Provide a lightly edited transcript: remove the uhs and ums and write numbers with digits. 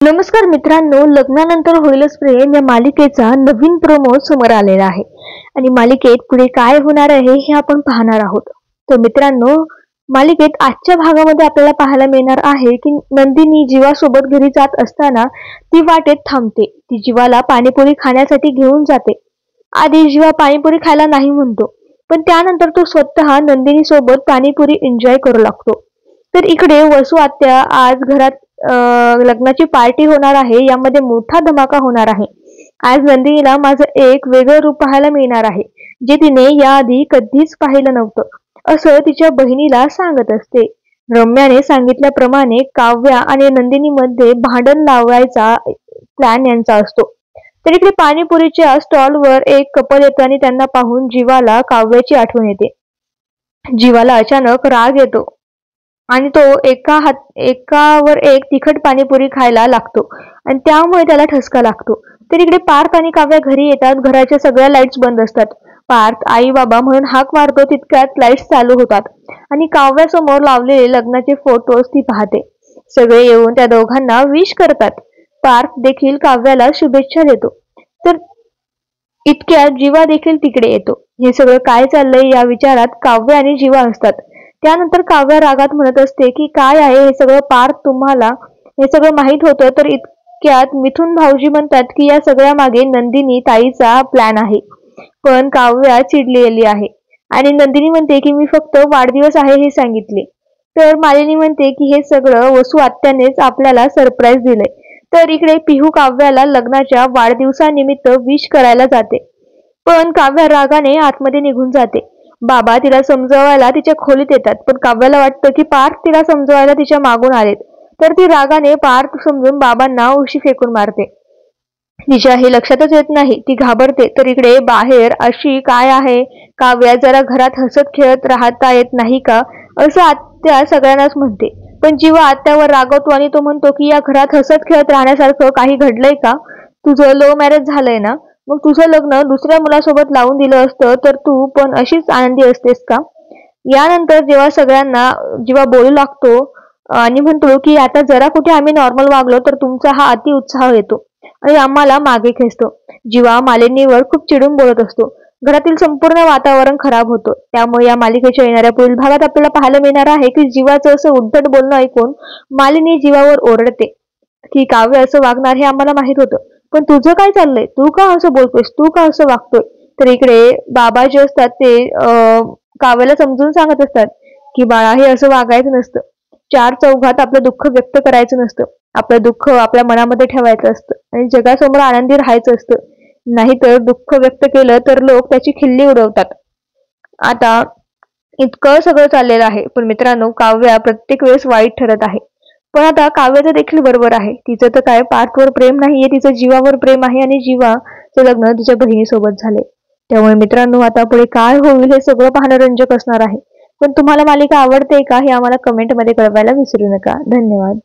नमस्कार मित्रांनो, लग्नानंतर होईलच प्रेम या मालिकेचा नवीन प्रोमो समोर आलेला आहे आणि मालिकेत पुढे काय होणार आहे हे आपण पाहणार आहोत. तर मित्रांनो, मालिकेत आजच्या भागामध्ये आपल्याला पाहायला मिळणार आहे की नंदिनी जीवासोबत घरी जात असताना ती वाटेत थांबते. ती जीवाला पाणीपुरी खाण्यासाठी घेऊन जाते. आधी जीवा पाणीपुरी खायला नाही म्हणतो, पण त्यानंतर तो स्वतः नंदिनी सोबत पाणीपुरी एन्जॉय करू लागतो. तर इकडे वसू आत्या आज घरात लग्नाची पार्टी होणार आहे. यामध्ये मोठा धमाका होणार आहे. आज नंदिनीला माझं एक वेगळं रूप पाहायला मिळणार आहे, जे तिने याआधी कधीच पाहिलं नव्हतं, असं तिच्या बहिणीला सांगत असते. रम्याने सांगितल्याप्रमाणे काव्या आणि नंदिनीमध्ये भांडण लावायचा प्लॅन यांचा असतो. तर इकडे पाणीपुरीच्या स्टॉलवर एक कपल येतं आणि त्यांना पाहून जीवाला काव्याची आठवण येते. जीवाला अचानक राग येतो आणि तो एकावर एक तिखट पाणीपुरी खायला लागतो आणि त्यामुळे त्याला ठसका लागतो. तर इकडे पार्थ आणि काव्या घरी येतात. घराच्या सगळ्या लाईट्स बंद असतात. पार्थ आई बाबा म्हणून हाक मारतो, तितक्यात लाईट्स चालू होतात आणि काव्यासमोर लावलेले लग्नाचे फोटोज ती पाहते. सगळे येऊन त्या दोघांना विश करतात. पार्थ देखील काव्याला शुभेच्छा देतो. तर इतक्यात जीवा देखील तिकडे येतो. हे सगळं काय चाललंय या विचारात काव्य आणि जीवा असतात. त्यानंतर काव्य रागात म्हणत असते की काय आहे हे सगळं, पार्थ तुम्हाला हे सगळं माहित होतं. तर इतक्यात मिथुन भाऊजी म्हणतात की या सगळ्या मागे नंदिनी ताईचा प्लॅन आहे. पण काव्या चिडलेली आहे आणि नंदिनी म्हणते की मी फक्त वाढदिवस आहे हे सांगितले. तर मालिनी म्हणते की हे सगळं वसू आत्यानेच आपल्याला सरप्राईज दिलंय. तर इकडे पिहू काव्याला लग्नाच्या वाढदिवसानिमित्त विश करायला जाते, पण काव्या रागाने आतमध्ये निघून जाते. बाबा तिला समजवायला तिच्या खोलीत येतात, पण काव्याला वाटतं की पार्थ तिला समजवायला तिच्या मागून आलेत. तर ती रागाने पार्थ समजून बाबांना उशी फेकून मारते. तिच्या हे लक्षातच येत नाही, ती घाबरते. तर इकडे बाहेर अशी काय आहे काव्या, जरा घरात हसत खेळत राहता येत नाही का, असं आत्या सगळ्यांनाच म्हणते. पण जीवा आत्यावर रागवतो आणि तो म्हणतो की या घरात हसत खेळत राहण्यासारखं काही घडलंय का? तुझं लव्ह मॅरेज झालंय ना, मग तुझं लग्न दुसऱ्या मुलासोबत लावून दिलं असतं तर तू पण अशीच आनंदी असतेस का? यानंतर जेव्हा सगळ्यांना जेव्हा बोलू लागतो आणि म्हणतो की आता जरा कुठे आम्ही नॉर्मल वागलो तर तुमचा हा अति उत्साह येतो आणि आम्हाला मागे खेचतो. जीवा मालिनीवर खूप चिडून बोलत असतो. घरातील संपूर्ण वातावरण खराब होतं. त्यामुळे या मालिकेच्या येणाऱ्या पुढील भागात आपल्याला पाहायला मिळणार आहे की जीवाचं असं उद्धट बोलणं ऐकून मालिनी जीवावर ओरडते की काव्य असं वागणार हे आम्हाला माहित होतं, पण तुझं काय चाललंय, तू का असं बोलतोयस, तू का असं वागतोय? तर इकडे बाबा जे असतात ते काव्याला समजून सांगत असतात की बाळा, हे असं वागायचं नसतं. चार चौघात आपलं दुःख व्यक्त करायचं नसतं. आपलं दुःख आपल्या मनामध्ये ठेवायचं असतं आणि जगासमोर आनंदी राहायचं असतं. नाहीतर दुःख व्यक्त केलं तर लोक त्याची खिल्ली उडवतात. आता इतकं सगळं चाललेलं आहे, पण मित्रांनो काव्या प्रत्येक वेळेस वाईट ठरत आहे. पण आता काव्याचं देखील बरोबर आहे. तिचं तर काय पार्थवर प्रेम नाहीये, तिचं जीवावर प्रेम आहे आणि जीवाचं लग्न तिच्या बहिणीसोबत झाले. त्यामुळे मित्रांनो आता पुढे काय होईल हे सगळं पाहणं रंजक असणार आहे. पण तुम्हाला मालिका आवडते का हे आम्हाला कमेंटमध्ये कळवायला विसरू नका. धन्यवाद.